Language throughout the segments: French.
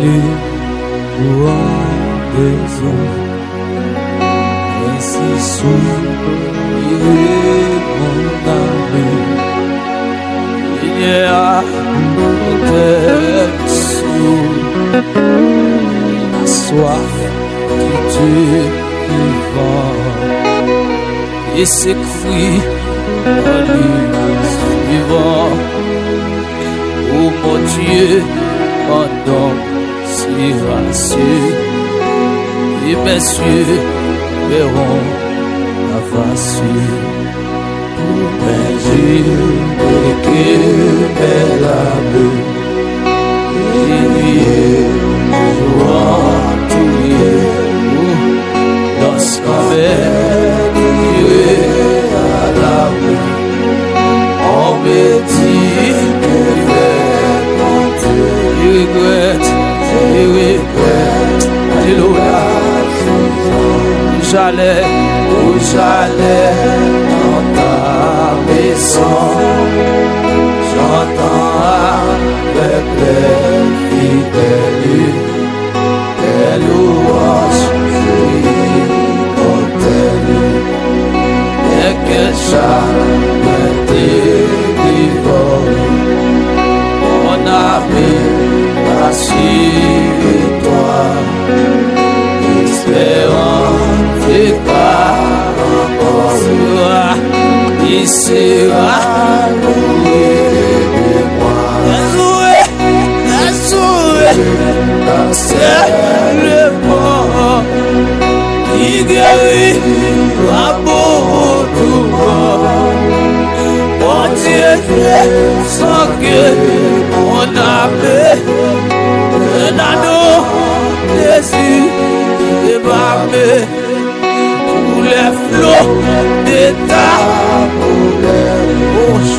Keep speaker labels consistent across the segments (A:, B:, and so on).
A: les louanges des hommes, ainsi soupiré mon âme. Il y a peut-être sous la soif qui tue vivant, et s'écrit dans les suivants. Oh mon Dieu, pendant si rassuré, et mes cieux verront la face pour mes yeux et que mes âme et jouant tout dans ce qu'on à l'âme. On me dit que je regrette, alléluia. J'allais dans ta maison, j'entends avec les fidèles tes louanges immortelles, et que jamais délivré mon âme rassure-toi, espérant tes il sera loué de moi. C'est le mort qui guérit à tout mort. Mon Dieu, sans que mon âme, un anneau désir débarqué. Les flots de ta bouche,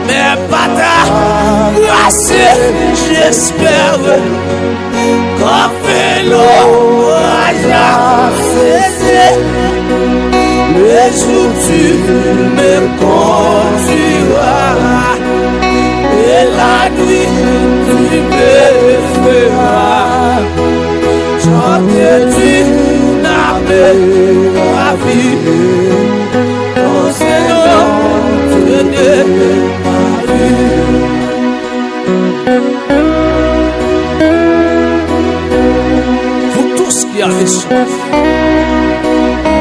A: mais pas ta grâce, j'espère qu'on fait l'orage, le jour tu me conduiras, et la nuit tu me feras chanter d'une âme ravie, ton Seigneur tenait ma vie. Vous tous qui avez soif,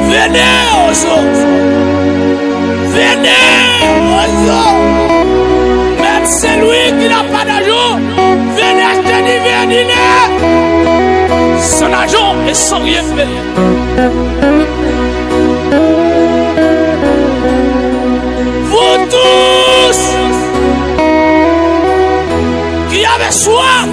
A: venez aux autres, même celui qui n'a pas d'argent, venez acheter du dîner. Sans argent et sans rien faire. Vous tous qui avez soif,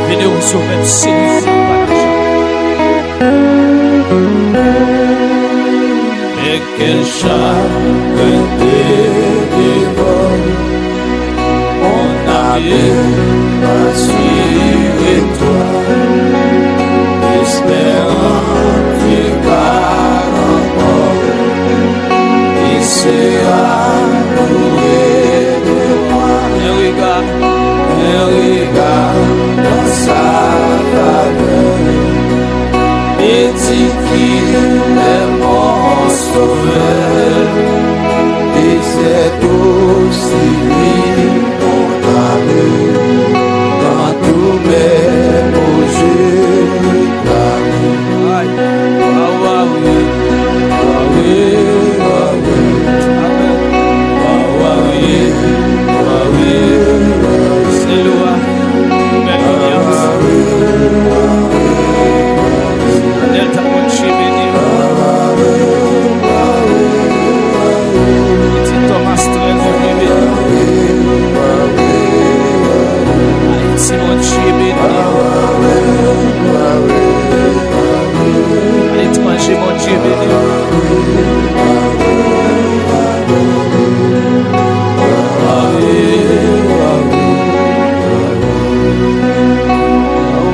A: venez recevoir même celui qui n'a pas d'argent. Et quel chagrin dévore mon âme, rassure-toi, espérant que par encore il sera loué de moi. Et regarde dans sa faveur, et dit qu'il est mon sauveur, et c'est aussi lui mon âme. Dans tous mes beaux yeux,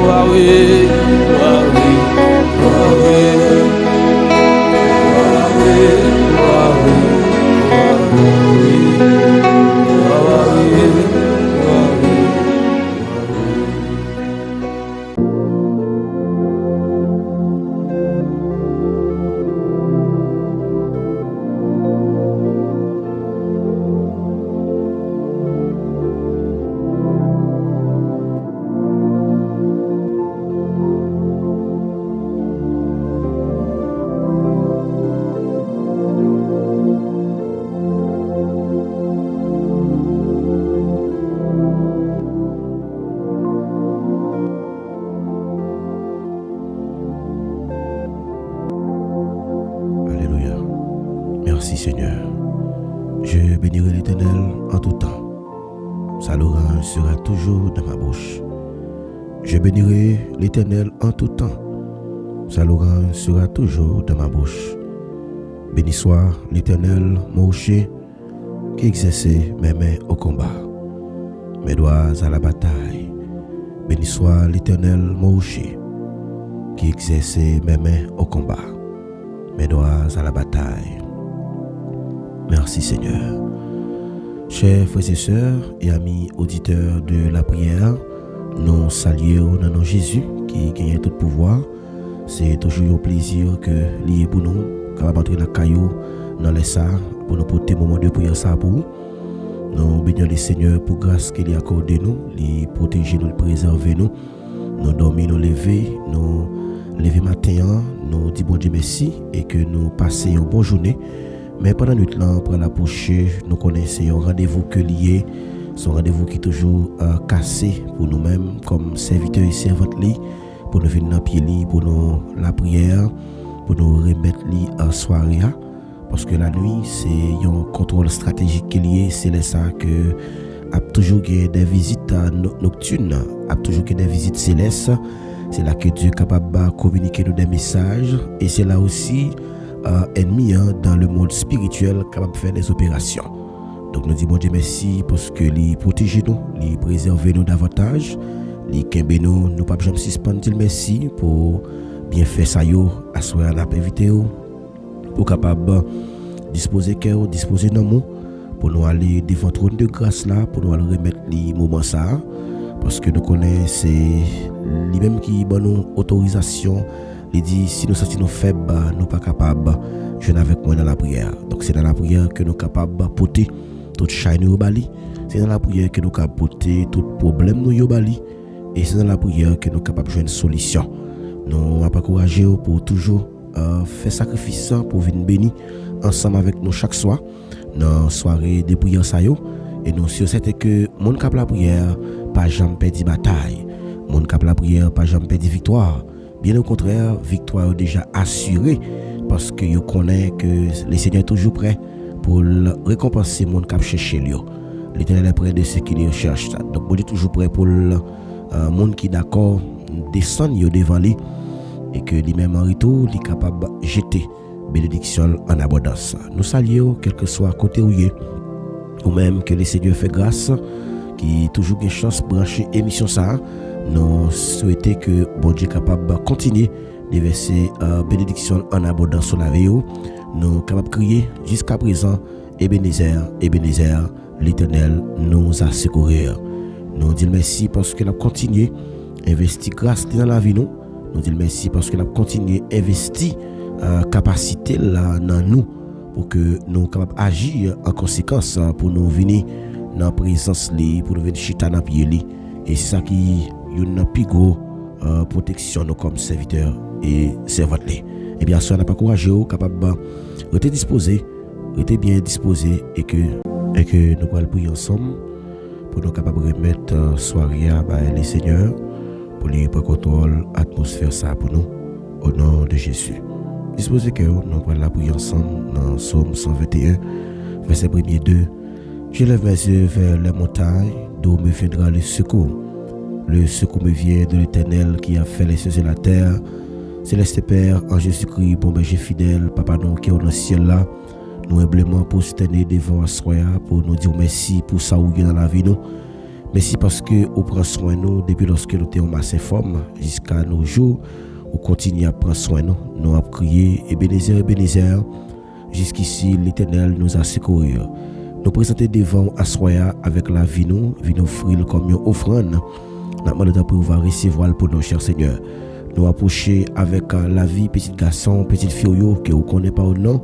A: Yahweh, Yahweh, Yahweh.
B: Merci Seigneur. Je bénirai l'Éternel en tout temps. Sa louange sera toujours dans ma bouche. Je bénirai l'Éternel en tout temps. Sa louange sera toujours dans ma bouche. Béni soit l'Éternel, mon rocher, qui exerçait mes mains au combat, mes doigts à la bataille. Béni soit l'Éternel, mon rocher, qui exerçait mes mains au combat, mes doigts à la bataille. Merci Seigneur. Chers frères et sœurs et amis auditeurs de la prière, nous saluons dans nom Jésus qui gagne tout pouvoir. C'est toujours un plaisir que lié pour nous, capable d'entrer dans caillou dans les salles pour nous porter moment de prière ça pour nous bénissons le Seigneur pour grâce qu'il a accordé nous, les protéger nous, les préserver nous. Nous dormir, nous lever, nous lever matin, nous disons bon Dieu merci et que nous passions une bonne journée. Mais pendant notre temps, pour l'approcher, nous connaissons un rendez-vous que lié, son rendez-vous qui est toujours cassé pour nous-mêmes comme serviteurs et servantes, pour nous venir dans pied, pour nous la prière, pour nous remettre en soirée. Parce que la nuit, c'est un contrôle stratégique qui est lié, c'est ça que a toujours des visites nocturnes, a toujours des visites célestes. C'est là que Dieu est capable de communiquer nous des messages et c'est là aussi ennemi dans le monde spirituel capable de faire des opérations. Donc nous disons bon Dieu merci parce que les protéger nous, les préserver nous davantage, les kembe nous pas jamais suspendre merci pour bien faire ça yo, asseoir la invité pour capable disposer cœur, disposer dans nous pour nous aller devant trône de grâce là, pour nous aller remettre les moments ça parce que nous connaissons c'est lui même qui donne nous autorisation. Il dit si nous sentons faibles, nous pas capables de jouer avec moi dans la prière. Donc c'est dans la prière que nous sommes capables de porter tout chaîne au bali. C'est dans la prière que nous sommes capables de porter tout problème nous au bali. Et c'est dans la prière que nous sommes capables de jouer une solution. Nous sommes encouragés pour toujours faire sacrifice pour venir bénir ensemble avec nous chaque soir dans la soirée de prière ça yo. Et nous sommes certains que mon cap la prière pas jamais perdre bataille. Mon cap la prière pas jamais perdre victoire. Bien au contraire, victoire est déjà assurée parce que je connais que le Seigneur est toujours prêt pour récompenser mon cap chercher lui. L'Éternel est prêt de ceux qui le cherchent. Donc, on est toujours prêt pour le monde qui est d'accord descendre devant lui et que lui-même en retour, il est capable de jeter bénédiction en abondance. Nous saluons, quel que soit côté où il est, ou même que le Seigneur fait grâce, qui toujours une chance de brancher émission ça. Nous souhaitons que bon Dieu capable de continuer de verser bénédiction en abondance sur la vie. Nous sommes capables de crier jusqu'à présent, Ebenezer, Ebenezer, l'Éternel nous a secourus. Nous disons merci parce que nous avons continué à investir grâce dans la vie. Nous disons merci parce que nous avons continué à investir capacité là dans nous pour que nous soyons capables d'agir en conséquence pour nous venir dans la présence, pour nous venir chita dans le pied. Et c'est ça qui une plus grosse protection nous comme serviteurs et servantes. Et bien sûr, on n'a pas courageux, capable de être disposé, être bien disposé et que nous allons prier ensemble pour nous capables de remettre soirée à les seigneurs pour les contrôle atmosphère ça pour nous au nom de Jésus. Disposez que nous allons la prier ensemble dans Psaume 121 verset 1er 2. Je lève mes yeux vers les montagnes d'où me viendra le secours. Le secours me vient de l'Éternel qui a fait les cieux et la terre. Céleste Père, en Jésus-Christ, bon berger fidèle, Papa nous qui est dans le ciel là, nous humblement prosterner devant Assoya pour nous dire merci pour ça où dans la vie nous. Merci parce que vous prenez soin de nous depuis lorsque nous étions masse forme jusqu'à nos jours. Vous continuez à prendre soin de nous. Nous avons crié Ebenezer, Ebenezer. Jusqu'ici, l'Éternel nous a secourus. Nous présenter devant Assoya avec la vie nous offrir comme une offrande. Nous demandons pour pouvoir recevoir pour nos chers Seigneur. Nous approcher avec la vie, petit garçon, petite fille que vous ne connaissez pas au nom.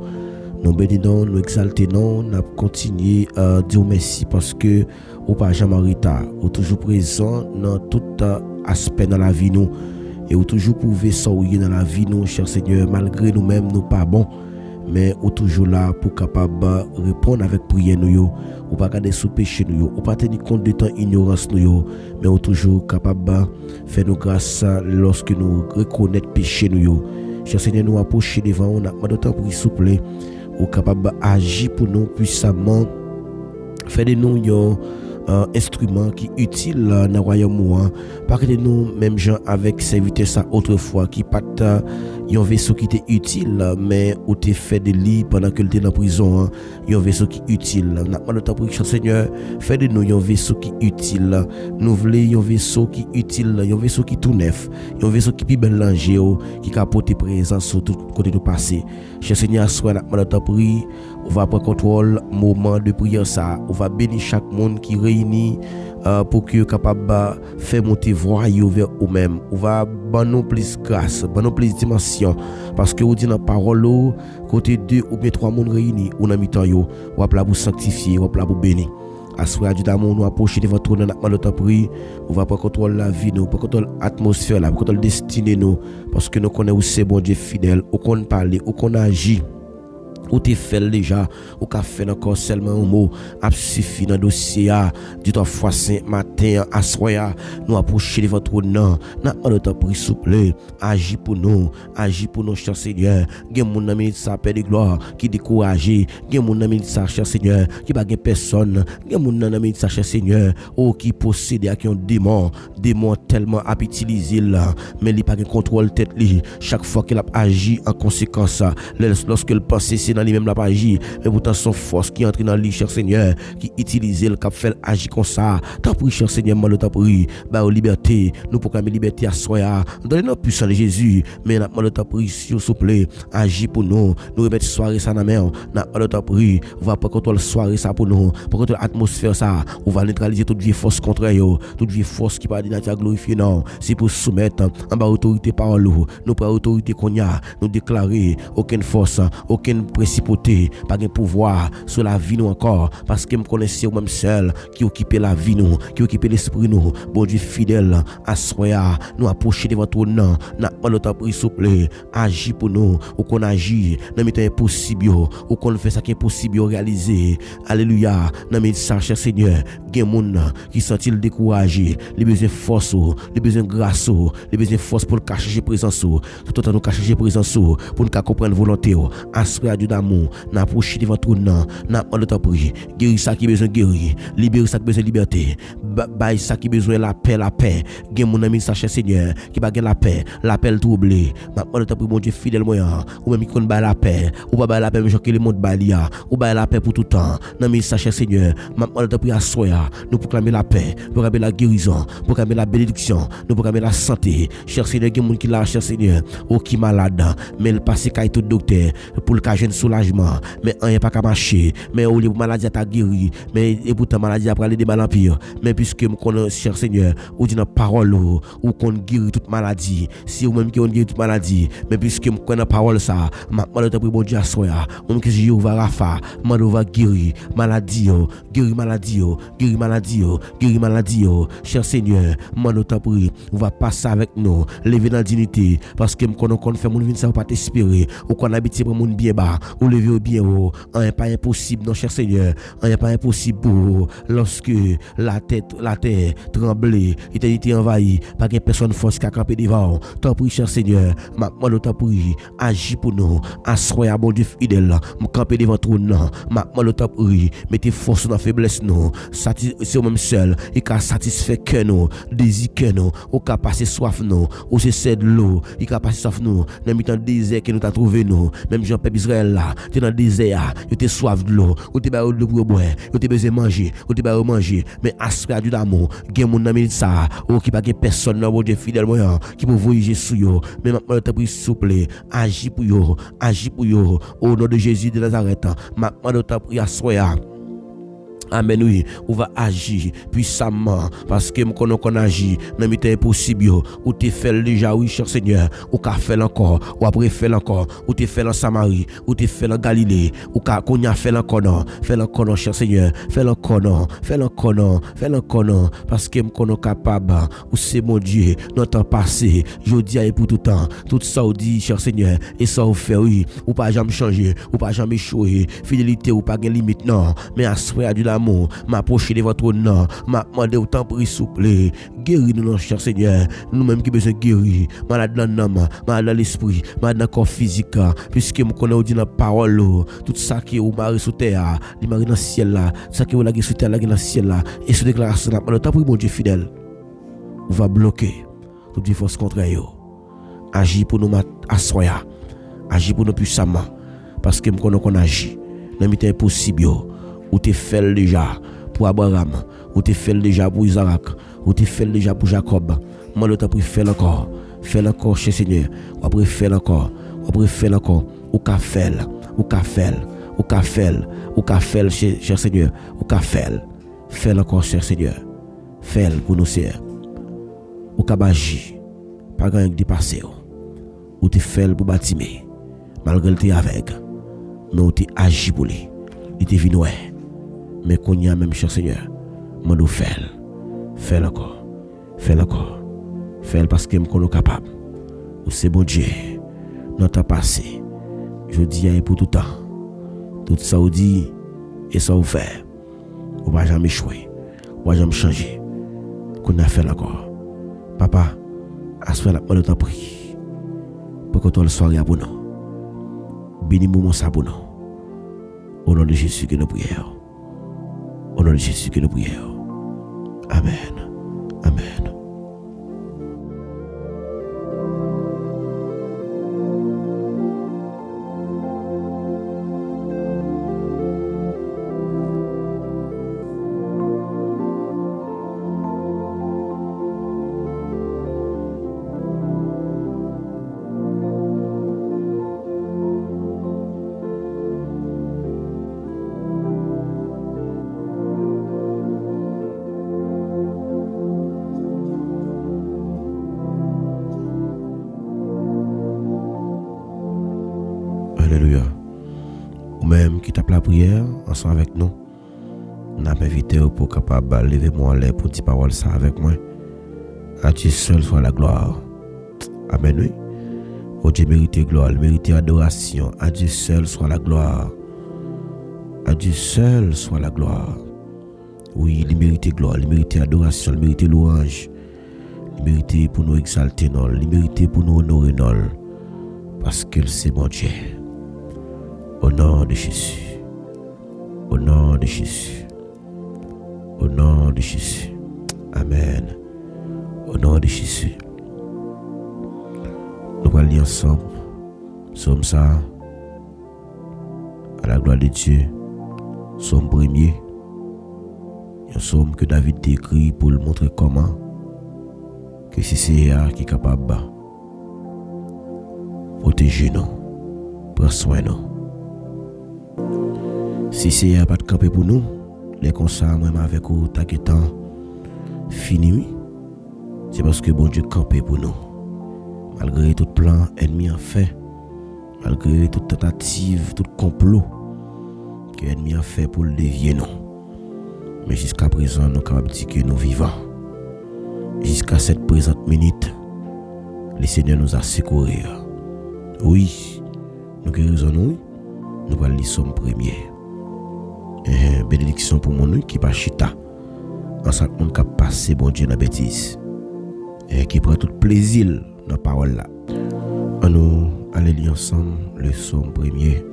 B: Nous bénissons, nous exaltons, nous continuons à dire merci parce que vous pas jamais en retard, vous toujours présent dans tout aspect dans la vie nous et vous toujours pouvez sauver dans la vie nous, cher Seigneur, malgré nous-mêmes nous pas bons. Mais ou toujours là pour capable répondre avec prière nous ou pas garder sous péché nous ou pas tenir compte de ton ignorance nous mais ou toujours capable faire nos grâces lorsque nous reconnaître péché nous. Cher Seigneur, nous approcher devant on a d'autant pour s'il vous plaît ou capable d'agir pour nous puissamment. Fait de nous un instrument qui est utile dans le royaume. Pas que nous, même gens avec serviteur ça autrefois, qui pas un vaisseau qui était utile, mais où tu fait de lit pendant que tu es dans la prison, un vaisseau qui est utile. Nous demandons pour le Seigneur, fait de nous un vaisseau qui est utile. Nous voulons un vaisseau qui est utile, un vaisseau qui est tout neuf, un vaisseau qui est mélanger, qui capote présence sur tout côté de passé. Cher Seigneur, soit nous demandons pour on va prendre contrôle moment de prière ça, on va bénir chaque monde qui réunit pour que capable faire monter voix vers eux-mêmes. On va donner plus grâce, donner plus dimension parce que on dit dans parole côté 2 ou bien 3 monde réunis ou dans mi-temps yo, on va pour sanctifier, on va pour bénir. Assoir du d'amour nous approcher devant toi dans notre prière, on va prendre contrôle la vie nous, prendre contrôle l'atmosphère là, prendre contrôle destinée nous parce que nous connaissons c'est bon Dieu fidèle, on connaît parler, on connaît agir. Ou t'es fait déjà, ou qu'a fait encore seulement un mot, a suffi dans le dossier, du temps fois 5 matin, à soir, nous approcher de votre nom, n'a pas de temps pour souple, agis pour nous, cher Seigneur, gen moun nan minute ça perd de gloire, qui découragé, gen moun nan minute ça, cher Seigneur, qui pas gen personne, gen moun nan minute ça, cher Seigneur, ou qui possède à qui un démon tellement à utiliser là, mais il pas gen contrôle tête li, chaque fois qu'il a agi en conséquence, lorsque le pensée c'est dans lui-même la pas agir, mais pourtant son force qui entre dans lui, cher Seigneur, qui utilise le cap fait agir comme ça. Tant pis, cher Seigneur, moi le tant pis, bah liberté, nous proclamer liberté à soi, donne-nous puissance de Jésus, mais n'a pas le temps pis, s'il vous plaît, agir pour nous remettre soirée ça dans main, n'a pas le temps pis, on va pas contrôler soirée ça pour nous, pour contrôler l'atmosphère ça, on va neutraliser toute vieille force contraire, toute vieille force qui pas dit nature glorifier non, c'est pour soumettre en bas autorité parole, nous prend autorité qu'on a, nous déclarer aucune force, aucune principauté, pas de pouvoir sur la vie nous encore, parce que me connaissez même seul qui occupe la vie nous, qui occupe l'esprit nous, bon Dieu fidèle, à soya, nous approcher devant ton nom, n'a pas le temps pour souple, agis pour nous, ou qu'on agit, dans mes temps impossible, ou qu'on fait ça qui est possible réaliser, alléluia, dans mes ça, cher Seigneur, gen moun qui sont-ils découragés, les besoins force, les besoins grâce, les besoins force pour cacher présence, tout autant nous cacher présence, pour nous comprendre volonté, assoya Dieu d'amour, n'approcher devant ton nom, n'a pas le temps pour guérir ça qui besoin guérir, libérer ça qui besoin liberté, bail ça qui besoin la paix, gen mon ami ça cher Seigneur, qui pas la paix troublé, n'a pas le temps pour mon Dieu fidèle moyen, ou même qui connaît bail la paix, ou pas bail la paix mais que le monde balia, ou bail la paix pour tout temps, n'a mis ça cher Seigneur, n'a pas le temps pour assoya, nous proclamer la paix, proclamer la guérison, proclamer la bénédiction, nous proclamer la santé, cher Seigneur, gen moun qui là cher Seigneur, ou qui malade, mais il passe kay tout docteur pour le cas jeune soulagement, mais rien pas qu'à marcher, mais au lieu maladie à guéri, mais et pourtant maladie après aller de mal en pire, mais puisque me connais cher Seigneur, ou dit dans parole ou qu'on guérit toute maladie, si ou même qui on guérit toute maladie, mais puisque me connais parole ça, m'a demandé pour bon Dieu à soya, même que Jéhovah Rapha, m'a va guérir maladie, guérir maladie, cher Seigneur, m'a demandé pour on va passer avec nous, lever dans dignité, parce que me connais qu'on fait mon vie ça pas t'espérer, ou qu'on habite pour mon bien bas, ou lever au bien haut, rien pas impossible non cher Seigneur, rien pas impossible pour lorsque la terre tremble, l'éternité envahie, pas que personne force qu'à camper devant. Tant pis cher Seigneur, m'a demandé tant pis, agis pour nous, assoya bon Dieu fidèle, me camper devant ton nom, m'a demandé tant pis, mettez force dans faiblesse nous, c'est même seul, et qu'à satisfaire que nous, désir que nous, ou qu'à passer soif nous, ou c'est de l'eau, et qu'à passer soif nous, dans le désert que nous t'a trouvé nous, même Jean-Père Israël là, t'es dans le désert, t'es soif de l'eau, ou t'es de l'eau pour boire, ou t'es besoin manger, ou t'es manger, mais assoya du d'amour, gen moun nan ça, ou qui pas gen personne dans bon Dieu fidèle moyen, qui peut voyager sur yo, mais maintenant t'as pris souple, agis pour yo, au nom de Jésus de Nazareth, maintenant t'as pris assoya. Amen, oui, on va agir puissamment parce que nous connaissons qu'on agit dans les temps impossibles ou tu fais déjà, oui, cher Seigneur, ou tu fait encore, ou après fait encore, ou tu fait en Samarie, ou tu fait en Galilée, ou qu'on a fait encore non, cher Seigneur, fais encore non, parce que nous connaissons capable, ou c'est mon Dieu, notre temps passé, je dis à pour tout temps, tout ça ou dit, cher Seigneur, et ça ou fait, oui, ou pas jamais changer, ou pas jamais échouer, fidélité ou pas de limite, non, mais à soi du l'amour, m'approcher de votre nom, m'a demandé autant pour souple, guéris-nous, cher Seigneur, nous-mêmes qui besoin guérir, malade dans l'âme, malade dans l'esprit, malade dans le corps physique, puisque nous connaissons dans la parole, tout ça qui est au mari sous terre, il mari dans le ciel là, tout ça qui est la sous terre, la dans le ciel là, et sous déclaration là, le temps pour mon Dieu fidèle, on va bloquer toute force contraire, agir pour nous assoya, agir pour nous puissamment, parce que nous connaissons qu'on agit, nous sommes impossible, ou tu fais déjà pour Abraham, ou tu fais déjà pour Isaac, ou tu fais déjà pour Jacob, moi le temps pour faire encore, chez Seigneur, ou après faire encore, ou qu'a fait, cher Seigneur, ou qu'a fait encore, cher Seigneur, fais pour nous Seigneur, ou qu'a bagi, pas grand qui dépassé, ou tu fais pour bâtir, malgré le t'es avec, mais ou tu agi pour lui, il t'est venu, mais qu'on y a même, cher Seigneur, moi nous fais encore, parce que nous sommes capables, ou c'est bon Dieu, notre passé, je dis à pour tout temps, tout ça vous dit, et ça vous fait, on va jamais échouer, on va jamais changer, qu'on a fait encore. Papa, à ce moment-là, on t'a pris, pour que toi le soir à pour nous, bénis-moi ça pour nous, au nom de Jésus que nous prions, au nom de Jésus que nous prions. Amen. Amen. Alléluia. Ou même qui tape la prière ensemble avec nous, nous avons invité pour capable de lever moi l'air pour dire parole ça avec moi. À Dieu seul soit la gloire. Amen. Oui. Oh Dieu mérite gloire, mérite adoration. À Dieu seul soit la gloire. À Dieu seul soit la gloire. Oui, il mérite gloire, il mérite adoration, il mérite louange. Il mérite pour nous exalter, non, il mérite pour nous honorer, non. Parce que c'est mon Dieu. Au nom de Jésus. Au nom de Jésus. Au nom de Jésus. Amen. Au nom de Jésus. Nous allons lire ensemble. Somme ça. À la gloire de Dieu. Somme premier. Un somme que David décrit pour le montrer comment que c'est Seigneur qui est capable de protéger nous, prendre soin de nous. Si Seigneur pas de camper pour nous, les constats même avec vous t'inquiétant fini, c'est parce que bon Dieu campé pour nous. Malgré tout plan ennemi a fait, malgré toute tentative, tout complot que l'ennemi a fait pour le dévier nous. Mais jusqu'à présent, nous sommes capables de dire que nous vivons. Jusqu'à cette présente minute, le Seigneur nous a secourus. Oui, nous guérisons, nous allons lire Somme premier. Bénédiction pour mon qui pas chita. En ce monde qui a passé, bon Dieu, dans la bêtise. Et qui prend tout plaisir dans la parole là. Nous allons lire ensemble le Somme premier.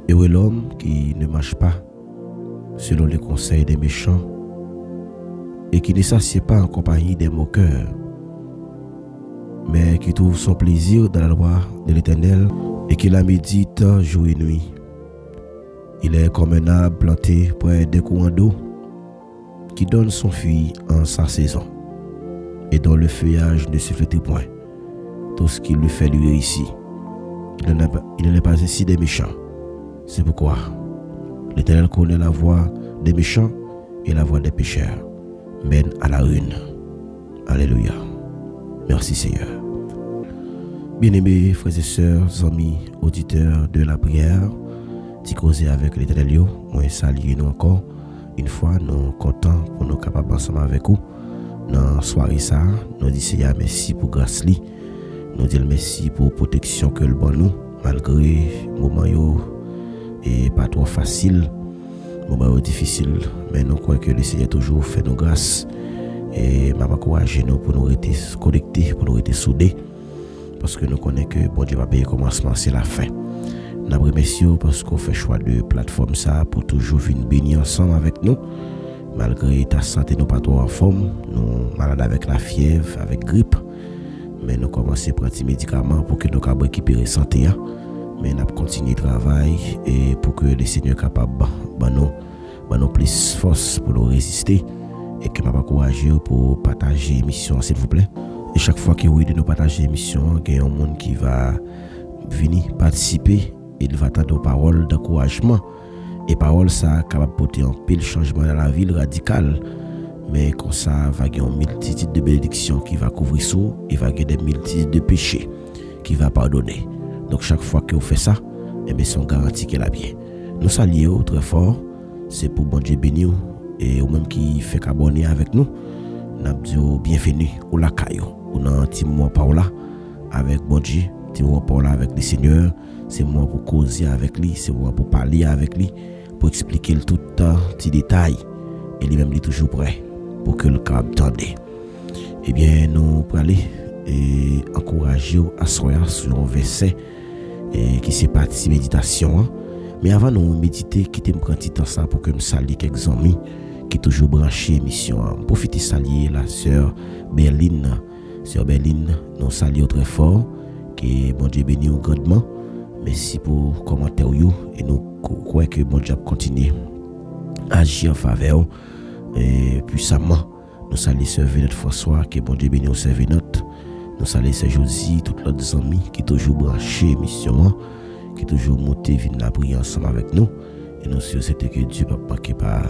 B: Heureux l'homme qui ne marche pas selon les conseils des méchants et qui ne s'assied pas en compagnie des moqueurs, mais qui trouve son plaisir dans la loi de l'Éternel et qui la médite jour et nuit. Il est comme un arbre planté près des courants d'eau qui donne son fruit en sa saison et dont le feuillage ne se flétrit point. Tout ce qui lui fait lui réussit. Il n'est pas ainsi des méchants. C'est pourquoi l'Éternel connaît la voie des méchants et la voie des pécheurs mène à la ruine. Alléluia. Merci Seigneur. Bien-aimés frères et sœurs, amis, auditeurs de la prière, t'y causer avec l'Éternel, moi saluer nous encore. Une fois, nous contents pour nous capables ensemble avec vous. Dans la soirée ça, nous disons Seigneur merci pour grâce li. Nous disons merci pour protection que le bon nous, malgré moment yo et pas trop facile. moment difficile, mais nous croyons que le Seigneur toujours fait nos grâces et m'a encouragé nous pour nous rester connectés, pour nous rester soudés, parce que nous connaissons que bon Dieu va payer commencement, c'est la fin. Nous remercions parce qu'on fait choix de plateforme ça pour toujours venir bénir ensemble avec nous, malgré ta santé nous pas trop en forme, nous malades avec la fièvre, avec grippe, mais nous commençons à prendre des médicaments pour que nous puissions récupérer santé. Mais nous continuons le travail et pour que le Seigneur soit capable de nous plus force pour nous résister et que nous encourager pour partager l'émission, s'il vous plaît. Et chaque fois que vous de nous partager l'émission, il y a un monde qui va venir participer et il va attendre des paroles d'encouragement. Et paroles ça capable de porter un pile changement dans la vie radical. Mais comme ça, il va y avoir une multitude de bénédictions qui va couvrir ça, il va y avoir des multitudes de péchés qui va pardonner. Donc chaque fois que vous faites ça, eh bien, c'est garanti qu'elle a bien. Nous saluons très fort, c'est pour bon Dieu bénir et ou même qui fait qu'abonner avec nous. Nous disons bienvenue au Lacayo. On a un petit moment par là avec bon Dieu, petit moment par là avec le Seigneur. C'est moi pour causer avec lui, c'est moi pour parler avec lui, pour expliquer tout petit détail. Et lui-même est toujours prêt pour que le cap tende. Eh bien, nous pour aller et encourager à soir sur un verset qui c'est partie méditation. Mais avant nous méditer, quittez me prendre temps ça pour que me salue quelques amis qui toujours branché émission. Profitez saluer la sœur Berline. Sœur Berline, nous saluons très fort, que bon Dieu bénisse grandement. Merci pour commentaire et nous croyons que bon Dieu continue à agir en faveur et puissamment. Nous saluons sœur Vénette François, que bon Dieu bénisse sœur Vénette. Nous saluons sœur Josie, tous les amis qui toujours branché émission, qui toujours monté venir prier ensemble avec nous. Et nous sommes que Dieu papa qui pas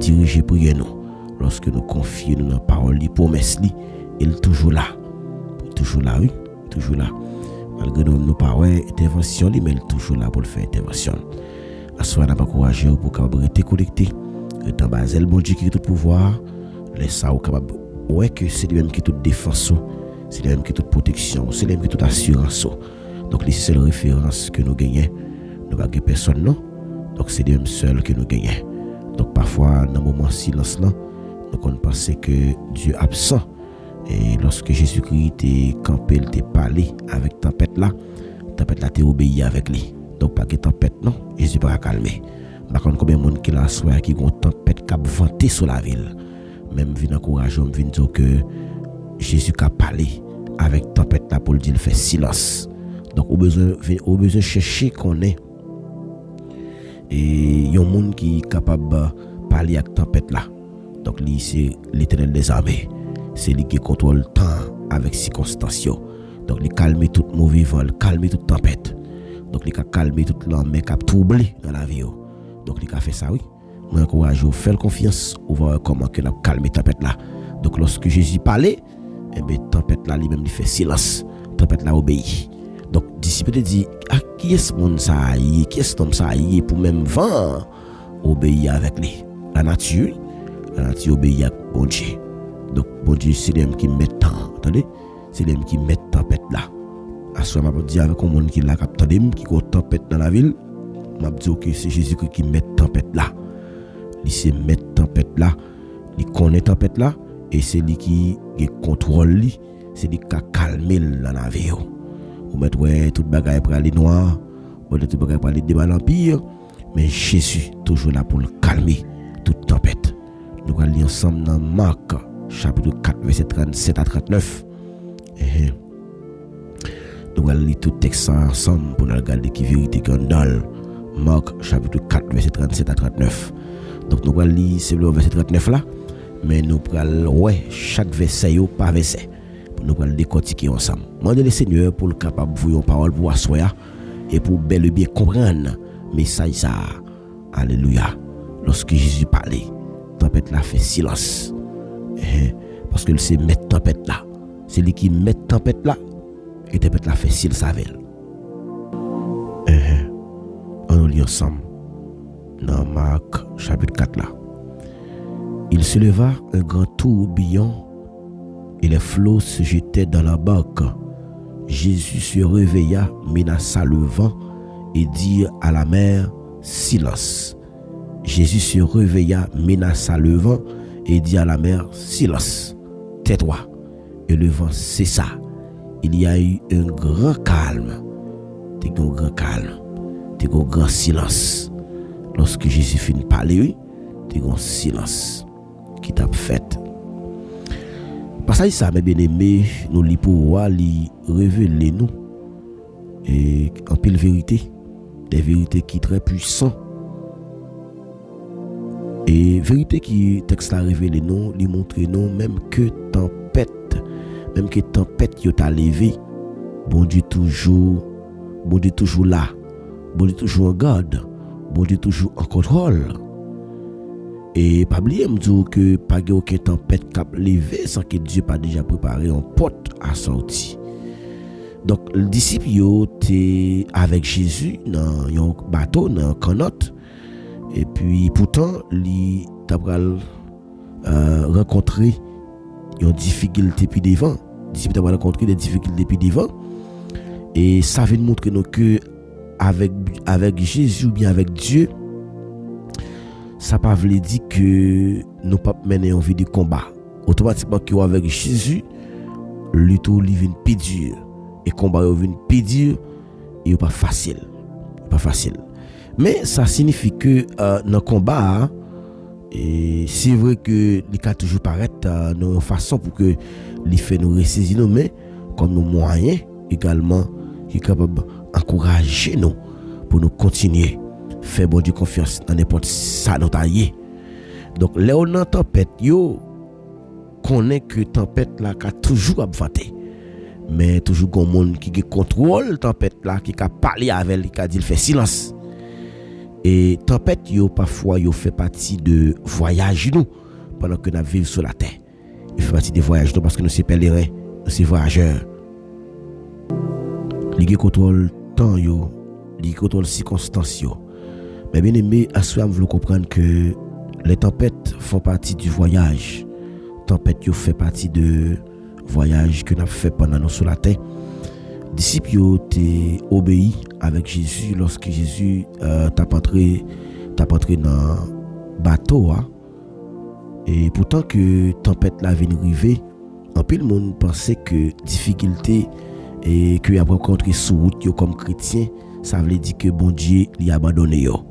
B: diriger prier nous lorsque nous confions nos paroles, les promesses, il est toujours là, oui, toujours là. Malgré nos paroles, intervention, mais il est toujours là pour le faire intervention. À ce moment-là, encouragé pour capable rester connecté, étant basé le bon Dieu qui a tout pouvoir, laisse ça au capable. Ouais que c'est lui-même qui toute défense, c'est lui-même qui toute protection, c'est lui-même qui toute assurance. Donc c'est la seule référence que nous gagnons. Nous n'avons personne non. Donc c'est lui-même seul que nous gagnons. Donc parfois dans le moment de silence là, nous pensons que Dieu est absent. Et lorsque Jésus-Christ était campé, il était parlé avec tempête là t'es obéi avec lui. Donc pas que tempête non, Jésus pas calmer. Par contre combien de monde qui la soir qui une tempête qui a vanté sur la ville. Même vient encourager, vient dire que Jésus a parlé avec tempête là pour dire faire silence. Donc au besoin chercher qu'on est et y a un monde qui est capable de parler avec tempête là. Donc lui c'est l'Éternel des armées. C'est lui qui contrôle le temps avec circonstances. Donc il calme tout mauvais vent, calme toute tempête. Donc il a calmé toute l'armée qui a troublé dans la vie. Donc il a fait ça oui. Moi encourage, faire confiance, on va comment que la calmer tempête là. Donc lorsque Jésus parlait, eh bien tempête là lui-même il fait silence. Tempête là obéit. Donc disciple dit à qui est-ce monde ça aille, qui est-ce homme ça aille pour même vent obéir avec lui. La nature obéit à bon Dieu. Donc bon Dieu c'est lui qui met temps, attendez, c'est lui qui met tempête là. À ce moment dire avec un monde qui l'a capté qui a tempête dans la ville, m'a dit que c'est Jésus qui met tempête là. Il se met tempête là, il connaît tempête là et c'est lui qui contrôle lui, c'est lui qui a calmé dans la vie. Ou mettre ouais toute bagaille pour aller noir, ou toute bagaille pour aller débat l'empire, mais Jésus toujours là pour le calmer toute tempête. Nous allons lire ensemble dans Marc chapitre 4 verset 37 à 39. Nous allons lire tout le texte ensemble pour nous regarder qui vérité qu'on donne. Marc chapitre 4 verset 37 à 39. Donc nous allons lire le verset 39 là, mais nous allons chaque verset par verset. Nous allons décortiquer ensemble. Demandez le Seigneur pour le capable de vous une parole pour asseoir et pour bel et bien comprendre le message ça. Alléluia. Lorsque Jésus parlait, tempête là fait silence. Parce que c'est mettre tempête là. C'est lui qui met tempête là et tempête là fait silence avec. On lit ensemble dans Marc chapitre 4 là. Il se leva un grand tourbillon et les flots se jetaient dans la barque. Jésus se réveilla, menaça le vent et dit à la mer, silence. Jésus se réveilla, menaça le vent et dit à la mer, silence, tais-toi. Et le vent cessa. Il y a eu un grand calme. Un grand calme. Un grand silence. Lorsque Jésus finit de parler, un grand silence qui t'a fait. Passage ça, mes bien-aimés, nous li pouvoir li révéler nous et en pile vérité, des vérités qui très puissantes. Et vérité qui texte a révélé nous, lui montre nous même que tempête yo t'a levé, bon Dieu toujours là, bon Dieu toujours en garde, bon Dieu toujours en contrôle. Et pas oublier me dire que pas aucune tempête qui a levé sans que Dieu pas déjà préparé un porte à sortir. Donc le disciple yo était avec Jésus dans un bateau dans un canot. Et puis pourtant il t'a rencontré une difficulté puis devant, disciple t'a rencontré des difficultés puis devant, et ça vient montrer nous que avec Jésus ou bien avec Dieu, ça pas veut dire que nous pas mener une vie de combat. Automatiquement que avec Jésus, lutte vient plus dur et combat vient plus dur et pas facile. Pas facile. Mais ça signifie que dans le combat, et c'est vrai que il a toujours paraître de façon pour que les fait nous ressaisir nous, mais comme nos moyens également qui est capable d'encourager nous pour nous continuer faire bon Dieu confiance dans n'importe ça nous tailler. Donc là on a tempête yo connaît que tempête là qui a toujours avanté, mais toujours un monde qui contrôle tempête là qui a parlé avec lui qui a dit fait silence. Et tempête yo parfois yo fait partie de voyage nous pendant que nous vivons sur la terre. Il fait partie des voyages nous parce que nous sommes pèlerins, nous sommes voyageurs. Il contrôle temps yo, il contrôle circonstances yo. Mais bien aimé, à ce moment vous comprendre que les tempêtes font partie du voyage. Tempête yo fait partie de voyage que nous avons fait pendant nous sur la terre. Disciples ont obéi avec Jésus lorsque Jésus t'a entré dans le bateau. Hein? Et pourtant que tempête la vient arriver, en pile le monde pensait que difficulté et que a rencontré sur route comme chrétien, ça veut dire que bon Dieu l'y abandonné yo.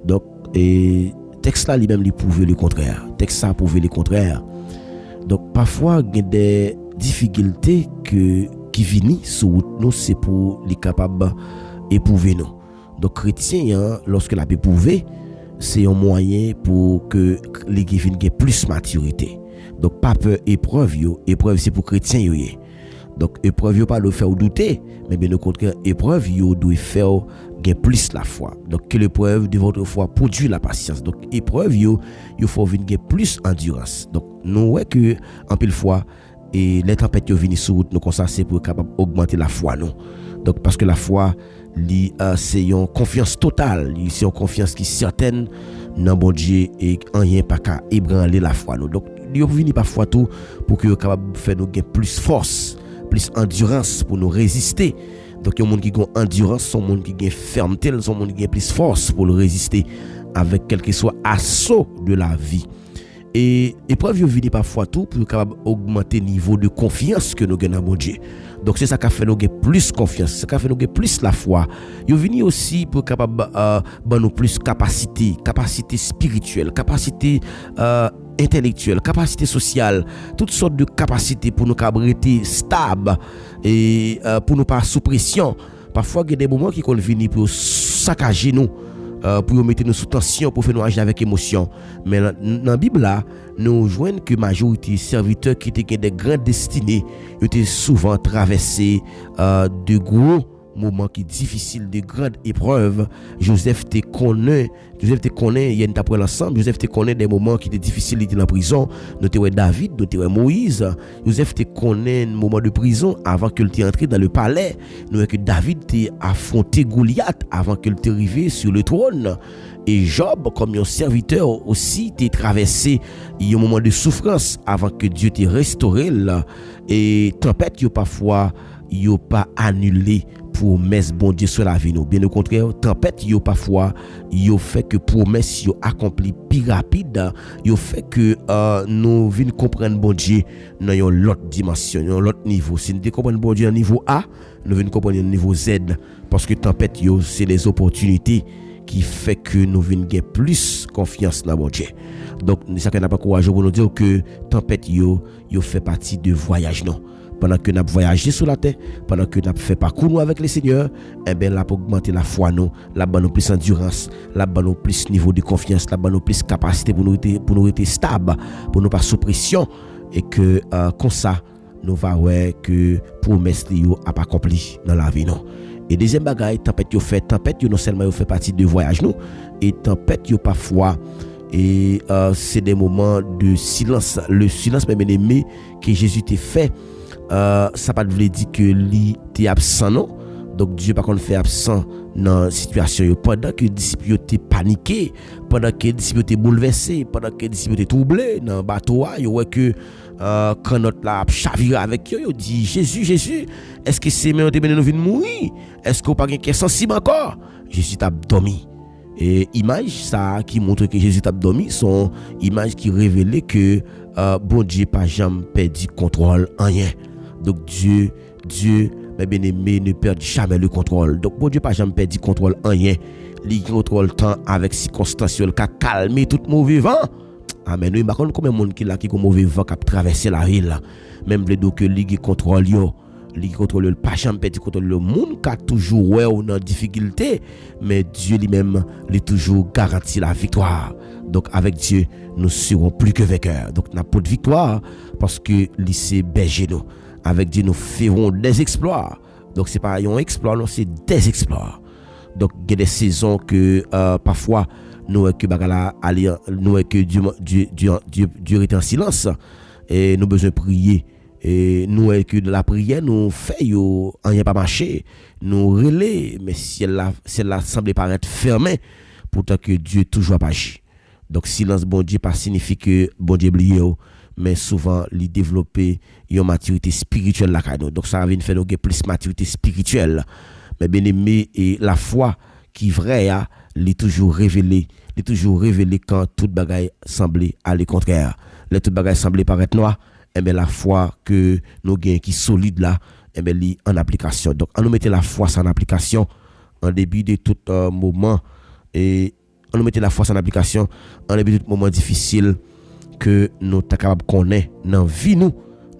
B: Donc et texte là lui-même lui prouver le contraire. Texte ça prouver le contraire. Donc parfois il y a des difficultés qui viennent sur route nous, c'est pour les capables éprouver nous. Donc chrétien hein, lorsque la éprouver, c'est un moyen pour que les guévins aient plus maturité. Donc pas peur épreuve c'est pour chrétien yo. Donc épreuve yo pas le faire douter, mais bien au contraire épreuve yo doit faire gagner plus la foi. Donc que l'épreuve de votre foi produit la patience. Donc épreuve yo faut gagner plus endurance. Donc nous ouais que en pile fois et les tempêtes viennent sur route nous comme ça c'est pour capable augmenter la foi nous. Donc parce que la foi c'est une confiance totale, c'est une confiance qui est certaine dans bon Dieu et rien pas qu'à ébranler la foi nous. Donc il vient parfois tout pour que capable faire nous gagner plus force, plus endurance pour nous résister. Donc il y a monde qui a endurance, son monde qui a fermeté, son monde qui a plus force pour le résister avec quel que soit assaut de la vie. Et épreuve yo vini parfois tout pour capable augmenter niveau de confiance que nous gagnons dans Dieu. Donc c'est ça qui fait nous gagner plus confiance, c'est ça qui fait nous gagner plus la foi. Yo vini aussi pour capable nous plus capacité spirituelle, capacité intellectuelle, capacité sociale, toutes sortes de capacités pour nous rester stable et pour nous pas sous pression. Parfois il y a des moments qui qu'on vini pour saccager nous. Pour mettre nous sous tension, pour faire nous agir avec émotion. Mais dans la Bible là, nous voyons que la majorité des serviteurs qui étaient des grandes destinées étaient souvent traversés de gros moments qui difficiles, de grandes épreuves. Joseph te connaît, il y a une après l'ensemble. Joseph te connaît des moments qui étaient difficiles, il était en prison. Nous te David, nous te Moïse. Joseph te connaît un moment de prison avant qu'il t'ait entré dans le palais. Nous voyons que David t'a affronté Goliath avant qu'il t'ait arrivé sur le trône. Et Job, comme un serviteur aussi, t'es traversé un moment de souffrance avant que Dieu t'ait restauré. Et tempête, parfois, il pas annulé promesse bon Dieu sur la vie nous. Bien au contraire, tempête yo parfois yo fait que promesse yo accompli plus rapide, yo fait que nous vinn comprendre bon Dieu dans une autre dimension, dans l'autre niveau. Si nous comprendre bon Dieu au niveau A, nous vinn comprendre au niveau Z parce que tempête yo c'est les opportunités qui fait que nous vinn gagner plus confiance dans bon Dieu. Donc ça qu'on n'a pas courage pour nous dire que tempête yo fait partie de voyage non. Pendant que nous avons voyagé sur la terre, pendant que nous avons fait parcours avec le Seigneur, eh bien, là, pour augmenter la foi, nous, là, nous plus endurance, là, nous plus niveau de confiance, là, nous plus capacité pour nous être stable, pour nous pas sous pression, et que, comme ça, nous va ouais que promesse yo a pas accompli dans la vie, non. Et deuxième bagaille, tempête non seulement fait partie de voyage, nous, et tempête yo parfois, et c'est des moments de silence, le silence, même aimé, que Jésus t'a fait. Ça pas veut dire que lui était absent non. Donc Dieu par contre fait absent dans situation pendant que les disciples étaient paniqués, pendant que les disciples étaient bouleversés, pendant que les disciples étaient troublés dans bateau, yo ouais que quand notre là chaviré avec yo dit Jésus, est-ce que c'est même nous vinn mourir? Est-ce qu'on pas gain sensible encore? Jésus t'a dormi. Et image ça qui montre que Jésus t'a dormi sont images qui révèlent que bon Dieu pas jamais perdu contrôle en rien. Donc Dieu, mes bien-aimés, ne perd jamais le contrôle. Donc bon Dieu pas jamais perdu contrôle en rien. Il contrôle le temps avec circonstances, il a calmé tout mauvais vent. Amen. Oui, par contre combien de monde qui là qui a mauvais vent qui a traversé la ville. Même les deux que il contrôle yo. Il contrôle le pas jamais perdu contrôle le monde qui a toujours ouais ou dans difficulté, mais Dieu lui-même lui toujours garanti la victoire. Donc avec Dieu, nous serons plus que vainqueurs. Donc n'a pas de victoire parce que lycée berger nous. Avec Dieu, nous ferons des exploits. Donc c'est pas un exploit, non, c'est des exploits. Donc il y a des saisons que parfois nous que bagala aller nous que Dieu est en silence et nous besoin prier. Et nous que la prière nous fait yo rien pas marcher, nous relais mais si elle semble paraître fermée pourtant que Dieu toujours pas agi. Donc silence bon Dieu pas signifie que bon Dieu oublié, mais souvent il développer une maturité spirituelle là nous. Donc ça vient faire nous plus maturité spirituelle. Mais bien aimé et la foi qui vrai a il toujours révélé quand toute bagaille semblait aller contraire. Les toute bagaille semblait paraître noir, et bien la foi que nous gagnons qui solide là, et bien li en application. Donc on nous mettait la foi en application en début de tout moment et on nous mettait la foi en application en début de tout moment difficile que nous sommes capables de connaître dans la vie nous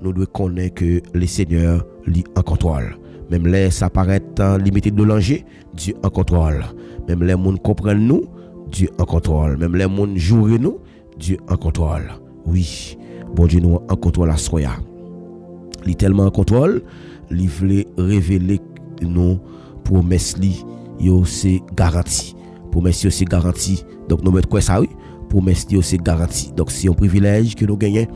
B: devons connaître que le Seigneur lui en contrôle. Même là ça paraît limité de danger, Dieu en contrôle. Même les gens comprennent nous, Dieu en contrôle. Même les gens jouent nous, Dieu en contrôle. Oui, bon Dieu nous en contrôle à soi. Il est tellement en contrôle, il veut révéler nos promesses li, yo c'est garanti. Promesses yo c'est garanti. Donc nous mettons quoi ça oui? Promesses yo c'est garanti. Donc c'est un privilège que nous gagnons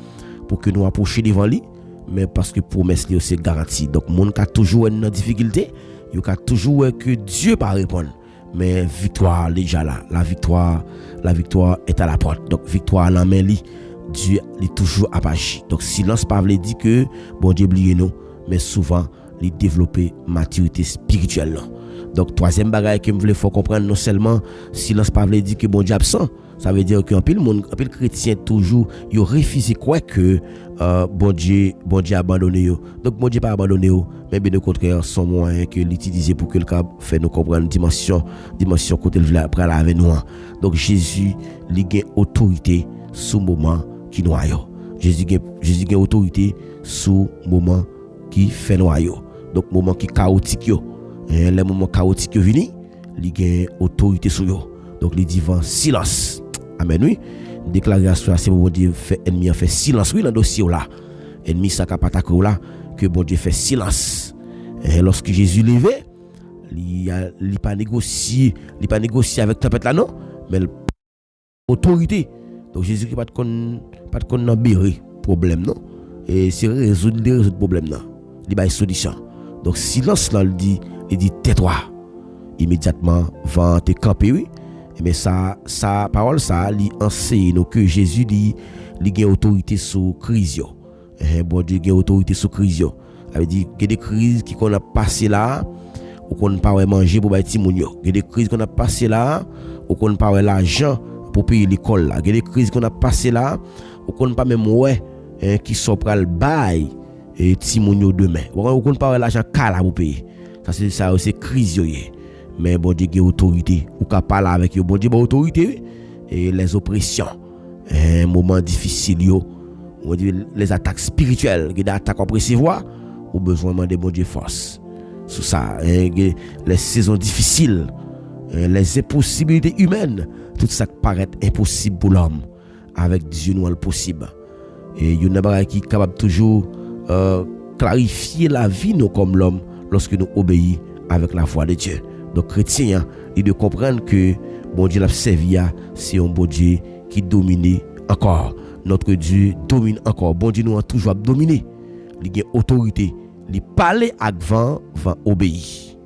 B: pour que nous approchions devant lui, mais parce que promesses yo c'est garanti. Donc monde qui a toujours une difficulté, yo a toujours que Dieu pas répondre. Mais victoire déjà là, la victoire est à la porte. Donc victoire à la main li, Dieu est toujours apaché. Donc silence pas veut dire que bon Dieu oublie nous, mais souvent il développer maturité spirituelle. Donc troisième bagaille que me voulais faut comprendre, non seulement silence pas veut dire que bon Dieu absent, ça veut dire qu'un pile monde, un pile chrétien toujours yo refusé quoi que bon Dieu abandonné yo. Donc bon Dieu pas abandonné yo, mais bien au contraire son moyen que l'utiliser pour que le cap fait nous comprendre dimension côté le après avec nous. Donc Jésus il gagne autorité sous moment qui noyau. Jésus gagne autorité sous moment qui fait noyau. Donc moment qui chaotique yo. Et les moments chaotiques vini, il gagne autorité sur yo. Donc il dit vent silence. Amen oui. Déclaration c'est bon Dieu fait ennemi fait silence oui dans dossier là. Ennemi ça capata là que bon Dieu fait silence. Et lorsque Jésus levé, il pas négocier avec tempête là non, mais autorité. Donc Jésus qui pas de kon problème non. Et c'est résoudre problème non. Il ba solution. Donc silence là il dit tais-toi. Immédiatement vent te camper oui. Mais ça parole ça li enseigne nous que Jésus dit il gagne autorité sur crise yo. Bon Dieu gagne autorité sur crise yo. Ça veut dire que des crises qui qu'on a passé là ou qu'on pas manger pour bay ti moun yo. Il y a des crises qu'on a passé là, ou qu'on pas l'argent pour payer l'école là. Il y a des crises qu'on a passé là, ou qu'on pas même qui sont pral bail et ti moun yo demain. Ou qu'on pas l'argent kala pour payer. Ça c'est crise yo. Mais bon Dieu qui autorité, ou ka parler avec yo, bon Dieu bon autorité et les oppressions. Un moment difficile yo, on dit les attaques spirituelles, des attaques oppressives, ou besoin de bon Dieu force. Sous ça, les saisons difficiles, les impossibilités humaines, tout ça paraît impossible pour l'homme. Avec Dieu nous le possible. Et il y a un qui est capable toujours clarifier la vie nous comme l'homme lorsque nous obéissons avec la foi de Dieu. Donc chrétien, il doit comprendre que bon Dieu l'a servi, c'est un bon Dieu qui domine encore. Notre Dieu domine encore. Bon Dieu nous a toujours dominé. Il a autorité. Il parle avec vent, vent obéit.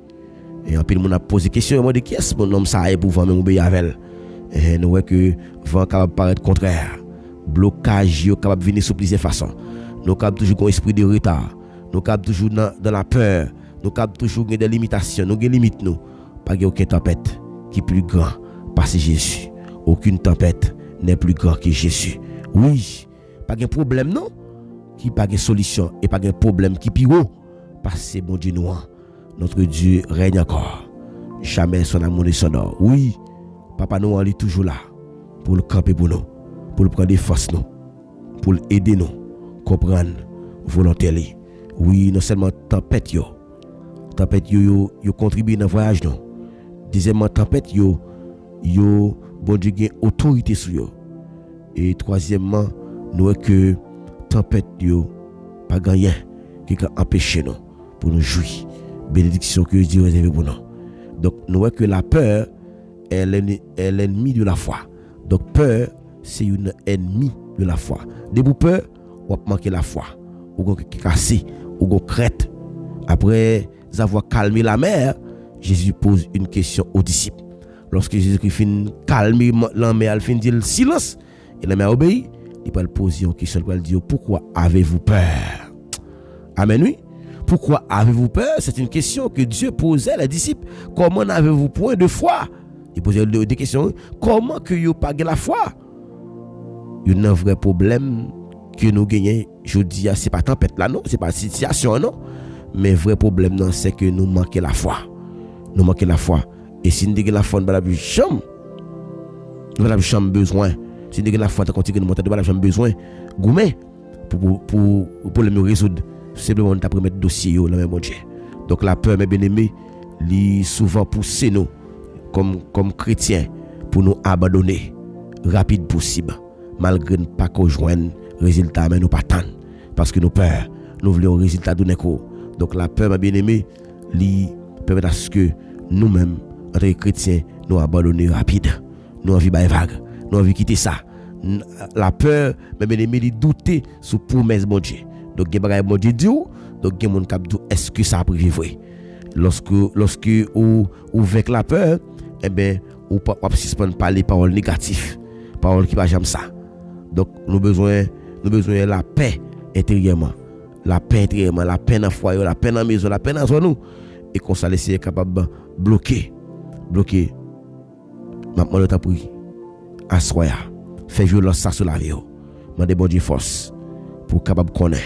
B: Et en plus, on a posé question, moi de qui est-ce mon homme ça est pour vent obéir avec elle. Et nous voyons que vent capable paraître contraire. Blocage capable venir sous plusieurs façons. Nous capable toujours un esprit de retard. Nous capable toujours dans la peur. Nous capable toujours des limitations. Nous avons des limites nous. Pas aucune tempête qui est plus grand parce Jésus. Aucune tempête n'est plus grand que Jésus. Oui, pas de problème non, qui pas de solution et pas de problème qui pire parce que bon Dieu nous, notre Dieu règne encore. Jamais son amour ne s'endort. Oui, papa nous est toujours là pour le camper pour nous, pour le prendre des forces nous, pour aider nous comprendre volonté. Oui, non seulement tempête yo contribue dans le voyage nous. Deuxièmement tempête yo bon Dieu gagne autorité sur yo. Et troisièmement, nous que tempête yo pas gagné qui peut empêcher nous pour nous jouir bénédiction que Dieu réserve pour nous. Donc nous que la peur est l'ennemi de la foi. Donc peur c'est une ennemi de la foi. Dès vous peur, on manquer la foi. Ou on casser, ou on crête. Après avoir calmé la mer, Jésus pose une question aux disciples. Lorsque Jésus finit calmer la mer, il finit dire silence. Et la mer obéit. Il peut poser une question, il peut dire pourquoi avez-vous peur? Amen, oui. Pourquoi avez-vous peur? C'est une question que Dieu posait aux disciples. Comment n'avez-vous point de foi? Il posait des questions. Comment que vous pas la foi? Il y a un vrai problème que nous gagnons. Je dis, c'est pas tempête là, non. C'est pas situation, non. Mais le vrai problème, non, c'est que nous manquons la foi. Nous manquons la foi. Et si nous avons la foi, nous n'avons jamais besoin. Si nous avons la foi, nous continuons de monter, nous n'avons besoin. Goumé, pour le résoudre, simplement nous avons mettre dossier dans le même Dieu. Donc la peur, mes bien-aimés, souvent poussé nous, comme chrétiens, pour nous abandonner rapide possible, malgré ne pas qu'on joigne résultat, mais nous pas tant. Parce que nous peur, nous voulons un résultat de nous. Donc la peur, mes bien-aimés, permet à ce que nous-mêmes, en tant que chrétiens, nous abandonner rapide. Nous envie de vague. Nous envie quitter ça. La peur, mes bien-aimés, douter sur promesse de Dieu. Donc, il y a des gens qui disent, donc il y a des gens qui disent, est-ce que ça a privé vrai? Lorsque vous avec la peur, eh bien, vous ne pouvez pas parler de paroles négatives, paroles qui ne sont jamais ça. Donc, nous avons besoin de la paix intérieurement. La paix intérieurement, la paix dans le foyer, la paix dans la maison, la paix dans nous. Et qu'on s'est laissé capable de bloquer. Maintenant, le temps pour assoyer, faire violence ça sur la vie. Mandez bon Dieu force pour capable connaître,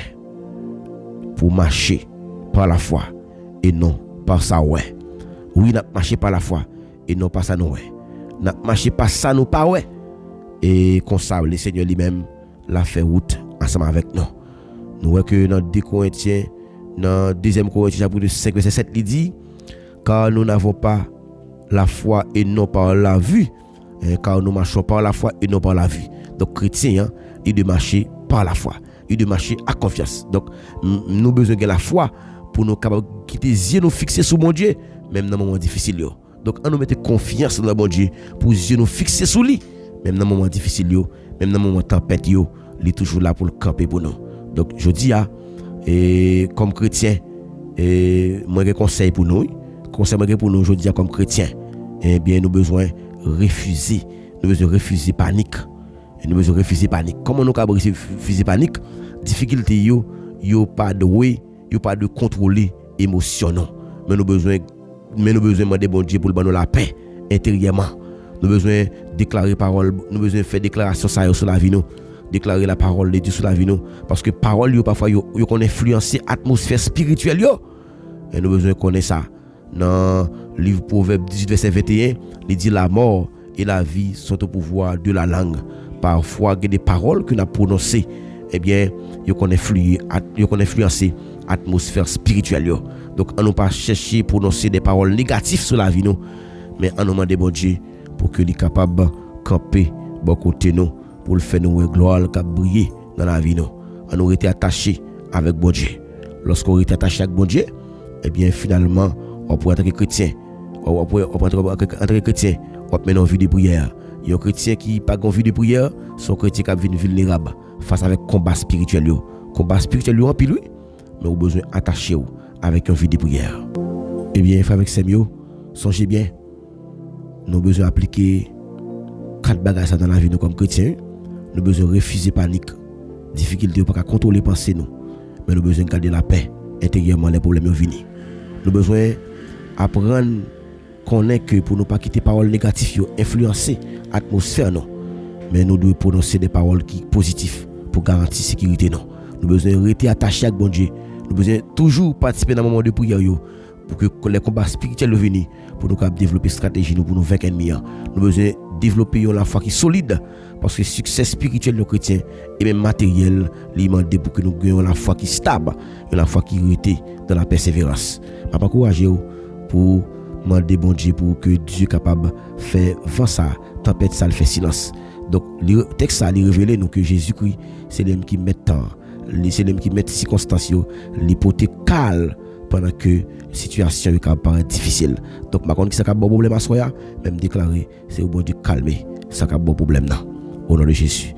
B: pour marcher par la foi et non par ça ouais. Oui, n'a marché par la foi et non par ça nous ouais. N'a marché par ça nous pas ouais. Et comme ça le Seigneur lui-même l'a fait route ensemble avec nous. Nous voyons que dans 2 Corinthiens, dans 2 Corinthiens chapitre 5 verset 7 il dit car nous n'avons pas la foi et non par la vue, car nous marchons par la foi et non par la vue. Donc chrétien, il doit marcher par la foi, il doit marcher à confiance. Donc nous avons besoin de la foi pour nous capables quitter les yeux nous fixer sur mon Dieu, même dans les moments difficiles. Donc on nous mette confiance dans mon Dieu pour les yeux nous fixer sur lui, même dans les moments difficiles, même dans les moments de tempête, il est toujours là pour le camper pour nous. Donc je dis et comme chrétien, moi je conseille pour nous. Conseil pour nous aujourd'hui comme chrétiens, eh bien nous besoin refuser panique. Nous besoin refuser panique. Comment nous capable refuser panique? Difficulté yo pas de contrôler émotion non. Mais nous besoin mais nous besoin demander bon Dieu pour nous la paix intérieurement. Nous besoin déclarer parole, nous besoin faire déclaration ça sur la vie nous. Déclarer la parole de Dieu sur la vie nous parce que parole yo parfois yo qu'on influencer atmosphère spirituelle yo. Et nous besoin connaître ça. Dans le livre Proverbe 18 verset 21, il dit la mort et la vie sont au pouvoir de la langue. Parfois il y a des paroles que nous prononcées, eh bien, yo qu'on influencer atmosphère spirituelle yo. Donc on ne pas chercher prononcer des paroles négatives sur la vie nous, mais on nous demande bon Dieu pour que il capable camper bon côté nous pour le faire nous gloire qui briller dans la vie nous. On nous été attaché avec bon Dieu. Lorsqu'on est attaché avec bon Dieu, eh bien finalement on peut être chrétien. On peut être chrétien, on peut mener une vie de prière. Il y a un chrétien qui pas une vie de prière, son chrétien qui vient vulnérable face avec combat spirituel yo. Combat spirituel en pile, mais on besoin attaché avec une vie de prière. Eh bien frère avec Semio, songez bien. Nous besoin appliquer 4 bagages dans la vie nous comme chrétiens. Nous besoin refuser panique, difficulté pas contrôler pensée nous. Mais nous besoin garder la paix intérieurement les problèmes venus. Nous besoin apprendre connaître que pour ne pas quitter paroles négatives influencer l'atmosphère non. Mais nous devons prononcer des paroles qui positives pour garantir sécurité non. Nous besoin rester attachés avec bon Dieu. Nous besoin toujours participer dans le moment de prière pour que les combats spirituels viennent pour nous développer stratégie pour nous vaincre l'ennemi. Nous besoin développer la foi qui est solide parce que le succès spirituel de chrétien et même matériel lui demande pour que nous ayons la foi qui est stable, la foi qui est dans la persévérance. Je vais encourager pour demander bon Dieu pour que Dieu est capable de faire vent ça, tempête ça, le fait silence. Donc le texte ça révèle nous que Jésus-Christ c'est lui qui met temps, c'est lui qui met circonstances, l'hypothèse calme pendant que la situation est paraît difficile. Donc par contre qui ça a bon problème à soi, même déclarer c'est au bon Dieu calmer, ça a bon problème là. Au nom de Jésus.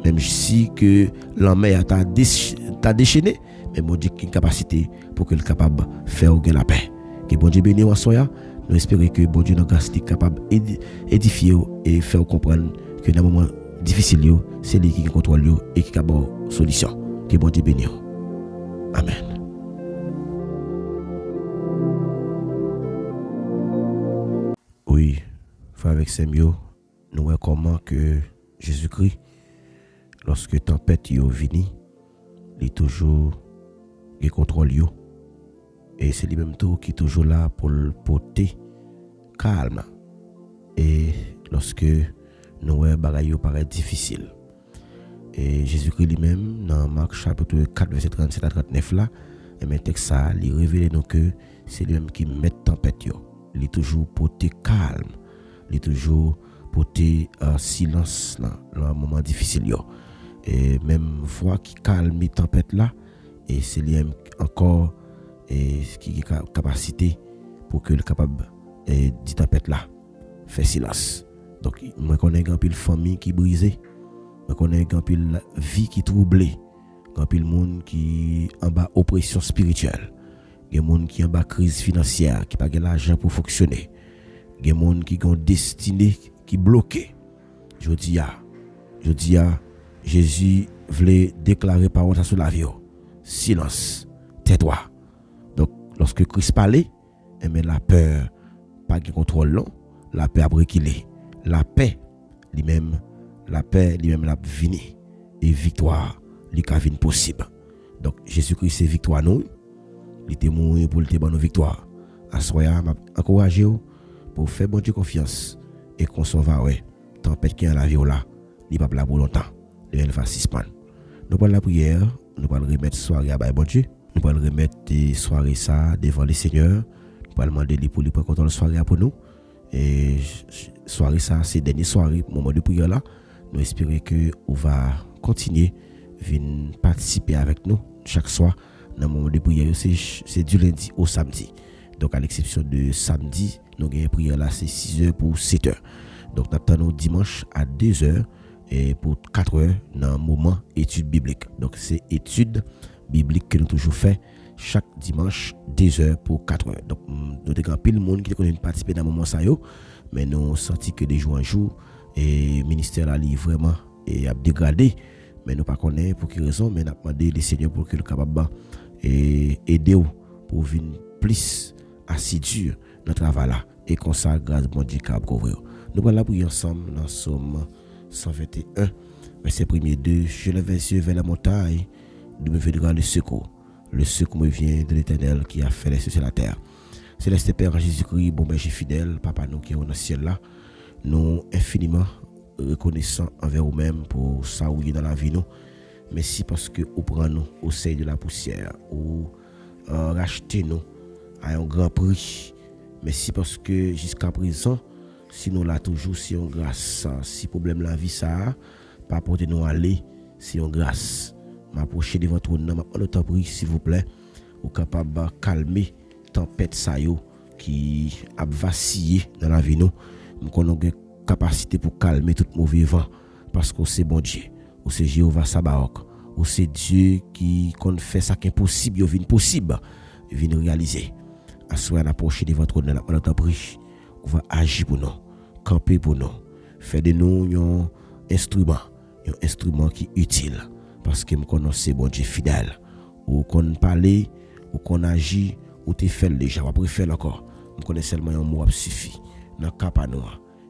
B: Même si que l'homme t'a déchaîné, mais bon Dieu qui a une capacité pour qu'il soit capable de faire la paix. Que bon Dieu bénisse en soi, nous espérons que bon Dieu nous est capable d'édifier et faire comprendre que dans les moments difficiles, c'est lui qui contrôle et qui a une solution. Que bon Dieu bénisse. Amen. Oui, frère avec Semio, nous voyons comment que Jésus-Christ, lorsque tempête yo vini, il est toujours il contrôle yo et c'est lui même tout qui est toujours là pour le porter calme. Et lorsque nous voyons bagaille paraît difficile, et Jésus-Christ lui-même dans Marc chapitre 4 verset 37 à 39 là, et même texte ça, il révèle nous que c'est lui-même qui met tempête yo. Il est toujours porter calme, il est toujours porter silence dans un moment difficile yo. Et même voix qui calme les tempêtes là, et c'est lui encore qui a capacité pour que le capable dit tempête là fait silence. Donc moi connais grand pile famille qui brisée, moi connais grand pile vie qui troublée, grand pile monde qui en bas oppression spirituelle, des monde qui en bas crise financière, qui pas l'argent pour fonctionner, des monde qui ont destinée qui bloqué. Je dis Jésus voulait déclarer parole sur la vie. Silence, tais-toi. Donc lorsque Christ parlait, mais la peur pas de contrôle non, la paix a brûlé. La paix lui-même la vini et victoire lui ka vinn possible. Donc Jésus-Christ c'est victoire nous. Il était mort pour te bonne victoire. Assoya m'a encourager pour faire bon Dieu confiance et qu'on s'en va tempête qui est la vie là, il pas là pour longtemps. Il va suspendre. Nous parlons la prière, nous allons remettre soirée à bon Dieu. Nous allons remettre soirée ça devant le Seigneur. Nous allons demander pour lui prendre contrôle soirée pour nous. Et soirée ça, c'est dernière soirée, moment de prière là. Nous espérons que on va continuer venir participer avec nous chaque soir dans le moment de prière. C'est du lundi au samedi. Donc à l'exception de samedi, nous avons une prière là, c'est 6h pour 7h. Donc nous attendons dimanche à 2h et pour 4h dans un moment étude biblique. Donc c'est étude biblique que nous toujours fait chaque dimanche 2h pour 4h. Donc nous avons pile le monde qui connaît participer dans le moment ça yo, mais nous avons senti que de jour en jour et ministère là vraiment et a dégradé, mais nous pas connaît pour quelle raison, mais nous avons demandé le Seigneur pour qu'il soit capable et aider pour venir plus assidu dans travail là et comme ça grâce bon Dieu cap couvrir. Nous allons la prier ensemble dans Somme 121 verset 1er. Je lève les yeux vers la montagne, de me viendra le secours. Le secours me vient de l'Éternel qui a fait les cieux et la terre. Céleste Père Jésus-Christ, bon berger fidèle, Papa nous qui est dans le ciel là, nous infiniment reconnaissants envers vous-même pour ça où est dans la vie nous. Merci parce que vous prenez nous au sein de la poussière, ou rachetez nous à un grand prix. Merci parce que jusqu'à présent, si nous là toujours, si on grâce, si problème la vie ça, pas porter nous aller, si on grâce. M'approcher devant votre nom, m'en prie s'il vous plaît, ou capable de calmer tempête ça yo qui a vacillé dans la vie nous. Nous avons une capacité pour calmer tout mauvais vent parce que c'est bon Dieu, ou c'est Jéhovah Sabaoth, ou c'est Dieu qui fait ça qui est impossible, il vient possible, il vient réaliser. Assoyez approcher devant votre nom, m'en prie, on va agir pour nous, camper pour nous, faire de nous un instrument qui est utile. Parce que nous connaissons bon Dieu fidèle. Ou qu'on parle, ou qu'on agit, ou tu fais déjà, ou préfère encore. Nous connaissons seulement un mot suffit. Dans le cas pas nous.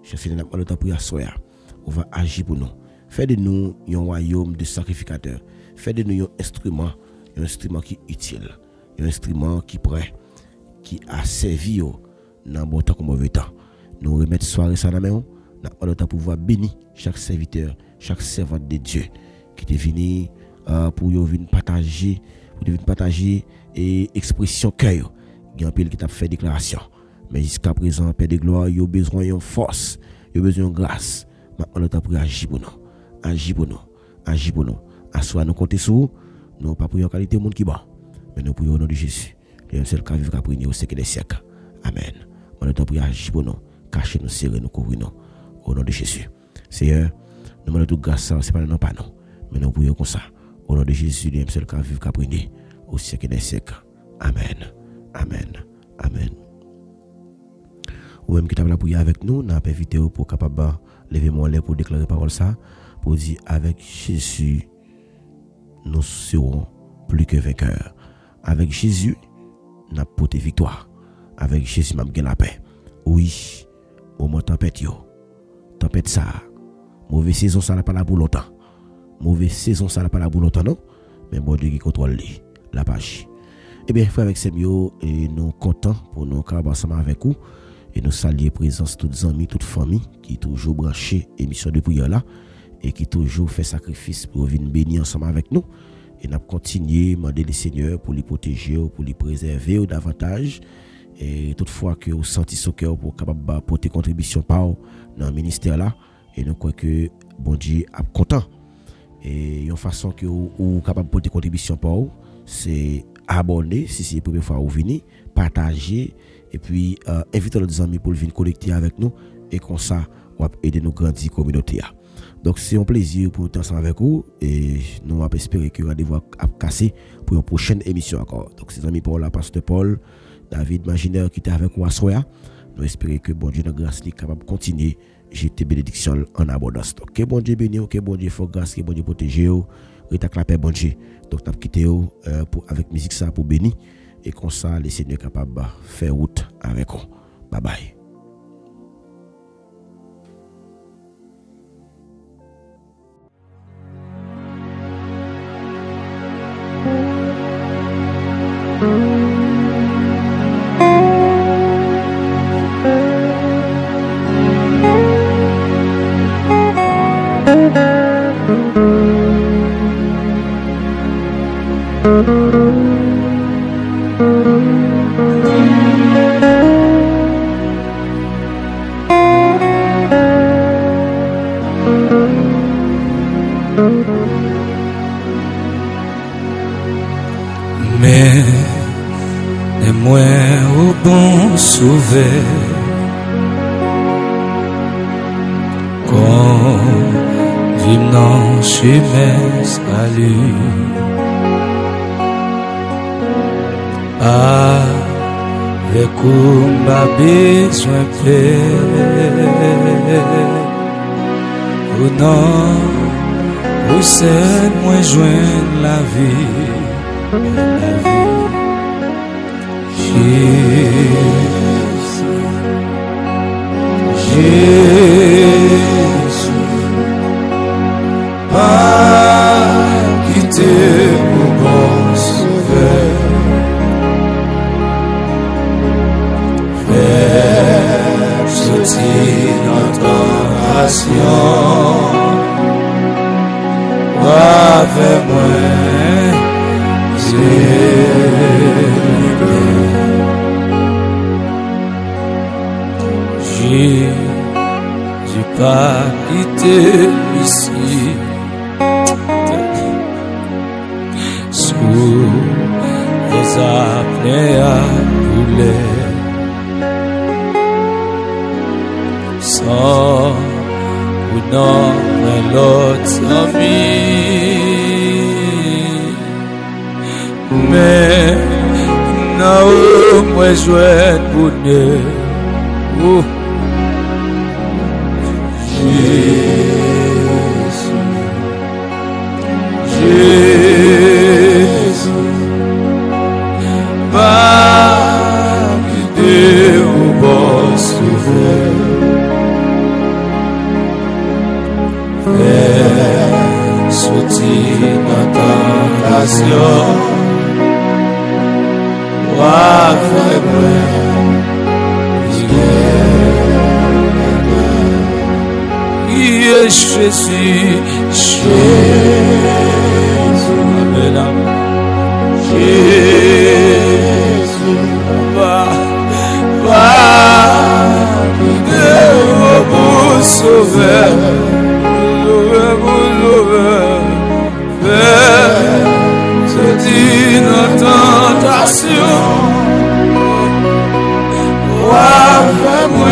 B: Je fais notre temps pour asseoir. On va agir pour nous. Fais de nous un royaume de sacrificateurs. Fais de nous un instrument qui est utile. Un instrument qui est prêt, qui a servi dans bon temps comme mauvais temps. Nous remettons soirée ça dans la main. Nous avons pouvoir bénir chaque serviteur, chaque servante de Dieu qui est venu pour venir partager et expression cœur. Il y a un pile qui t'a fait déclaration. Mais jusqu'à présent, Père de gloire, il y a besoin de force, il y a besoin de grâce. Maintenant, nous avons agir pour nous. Agir pour nous. Agir pour nous. Assois nous compter sur nous, pas pour une qualité de monde qui bat. Mais nous prions au nom de Jésus. Le seul qui vivra pour nous au siècle des siècles. Amen. Nous avons agir pour nous. Cacher nous, serrer nous, couvrir nous. Au nom de Jésus. Seigneur, nous demandons toute grâce, c'est pas nous, pas nous. Mais nous prions comme ça. Au nom de Jésus, le seul qui vivra pour nous au siècle des siècles. Amen. Amen. Amen. Ou même qui t'a la prière avec nous, n'a pas invité pour capable lever mon lait pour déclarer parole ça, pour dire avec Jésus, nous serons plus que vainqueurs. Avec Jésus, nous avons porté victoire. Avec Jésus, nous avons la paix. Oui, moment tempête tempête ça, mauvaise saison ça n'a pas la pour longtemps. Mauvaise saison ça n'a pas la pour longtemps non, mais bon Dieu qui contrôle la page. Eh bien, frère avec Semio, et nous contents pour nous cabaret ensemble avec vous et nous saluer présence toutes amis, toute famille qui toujours branché émission de prière là et qui toujours fait sacrifice pour venir bénir ensemble avec nous et nous continuer demander le Seigneur pour les protéger, pour les préserver davantage et toutefois que vous sentez ce cœur pour capable porter contribution par dans le ministère là et nous croyons que bon Dieu est content et une façon que vous capable porter contribution par c'est abonner si c'est la première fois que vous venez, partager et puis inviter les amis pour venir connecter avec nous et comme ça on va aider nos grandes communautés. Donc c'est un plaisir pour être ensemble avec vous et nous allons espérer que rendez-vous à casser pour une prochaine émission encore. Donc ces amis Paul, pasteur Paul, David Maginaire qui était avec nous à soir, nous espérons que bon Dieu de grâce est capable de continuer jeter bénédiction en abondance. Donc que bon Dieu bénisse, que bon Dieu fasse grâce, que bon Dieu protège vous, et la paix bon Dieu. Donc t'as quitté pour avec musique ça pour bénir et comme ça les Seigneurs capable de faire route avec vous. Bye bye.
C: Mais moi au bon sauvé quand vim dans chemin salut avec où m'a besoin paix ou non ou c'est moi joindre la vie. Jésus, pas quitter mon bon sauveur, faire sortir notre tentation, avec moi, j'ai pas quitté ici sous les apnées à couler sans ou non l'autre ami, mais non moi jouer bonheur. Jésus, pas quitter au bon sauveur, faire sortir notre tentation, avec moi, Jésus, Jésus, Amen, Amen. Jésus, va, mon sauveur, mon sauveur, vers sortir notre tentation, avec moi.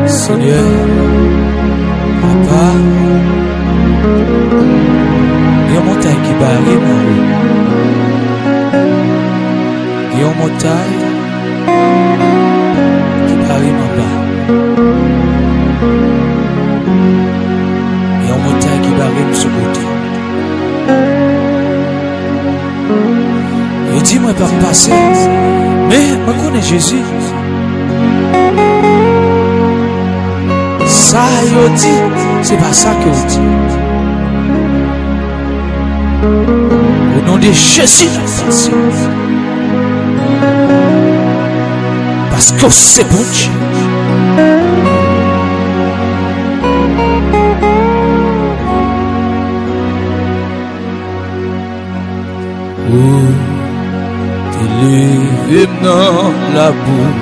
C: Seigneur, Papa, il y a une montagne qui va arriver. Il y a une montagne qui va arriver en bas. Il y a une montagne qui va arriver de ce côté. Il dit, moi, je ne peux pas passer. Mais je connais Jésus. Ça, il dit, c'est pas ça que vous dit. Au nom de Jésus, parce que c'est bon Dieu. Oh, t'es levé dans la boue.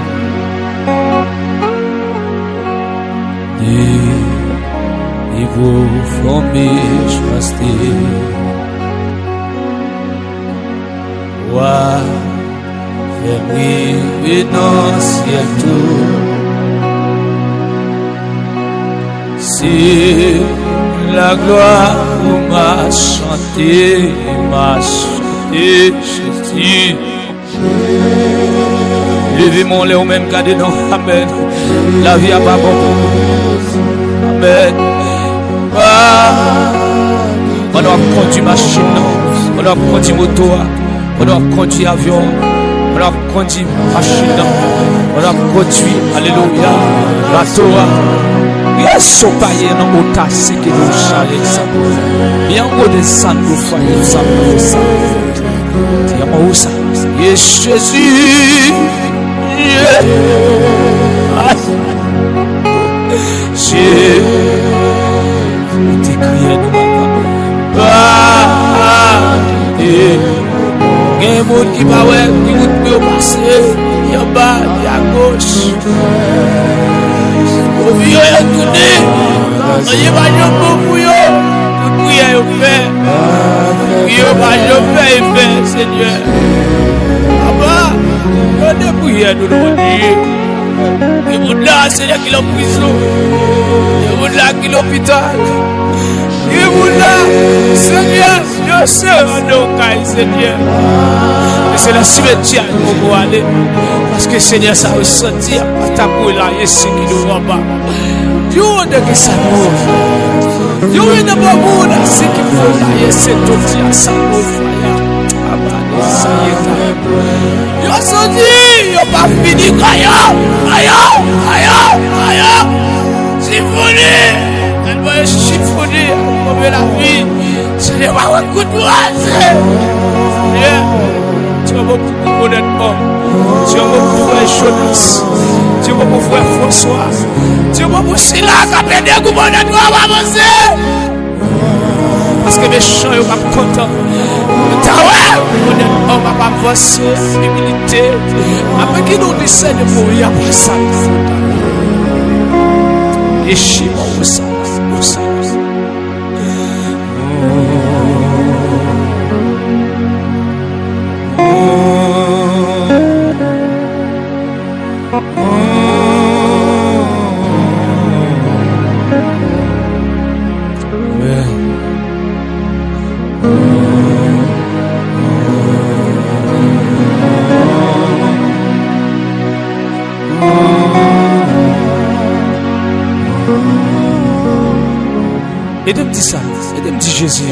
C: Et vos fourmis choisies. Wa fermi dans ciel tout. Si la gloire vous m'a chanté Jésus. Levez mon lait au même cas de nom. Amen. La vie a pas bon. Amen. On doit conduire machine, on doit conduire moto, on doit conduire avion, on doit conduire machine, on doit conduire, alléluia, bateau. Yes, au païen, on a c'est que nous chalons ça. Bien, on descend au foyer, ça. Yes, Jésus. Jésus, t'es crié nous il y a un monde qui va ouais, qui peut passer, il y a bas, il y a gauche. Au vieux, il y a tourné, il y a pas de beaucoup, il y a fait, il y a pas de fait, Seigneur. Papa, il y a des prières, nous l'avons dit. Il y a là, Seigneur, qui est en prison. Il y a là, qui est à l'hôpital. Il y a là, Seigneur, c'est un Seigneur. Et c'est le cimetière où on va aller. Parce que Seigneur, ça ressenti à ta boule là, et c'est qui nous rend bas. Dieu, on a que ça nous. Dieu, on a pas boule là, c'est qui nous rend là, et c'est tout dit à ça nous. Ça y est. Yo senti, yo pas fini aïe. Chiffonné. Elle va chiffonner pour la vie. Je n'ai pas un coup de courage. Tu vas beaucoup honnêtement. Tu vas beaucoup frère Jonas. Tu vas beaucoup frère François. Tu vas beaucoup Sila qui a pédé comme honnêtement avancer. Parce que mes chants sont pas contents. On va pas avancer, humilité. Après qu'il nous décide de mourir après ça. Et chimons au sang. Et de me dire ça, et de me dire Jésus.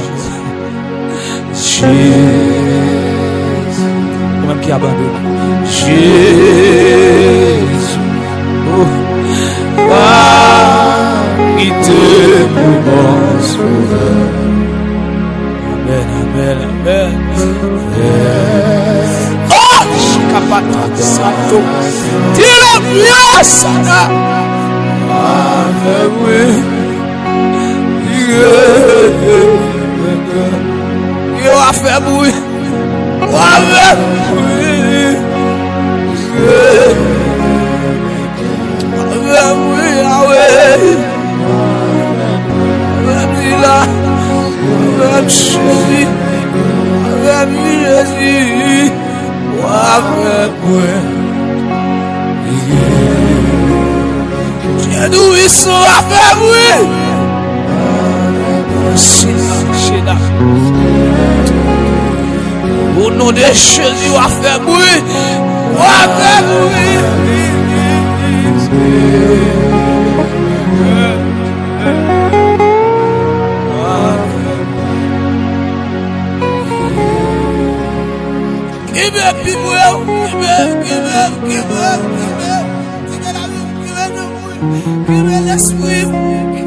C: Jésus. Moi-même qui abandonne. Jésus. Oh. Qui te mon sauveur. Amen. Oh! Chikapata Sato. Tire bien Sana. Amen. Yo a fait bruit. Au nom de Jésus, on va faire bruit. On va faire bruit. Give me l'esprit.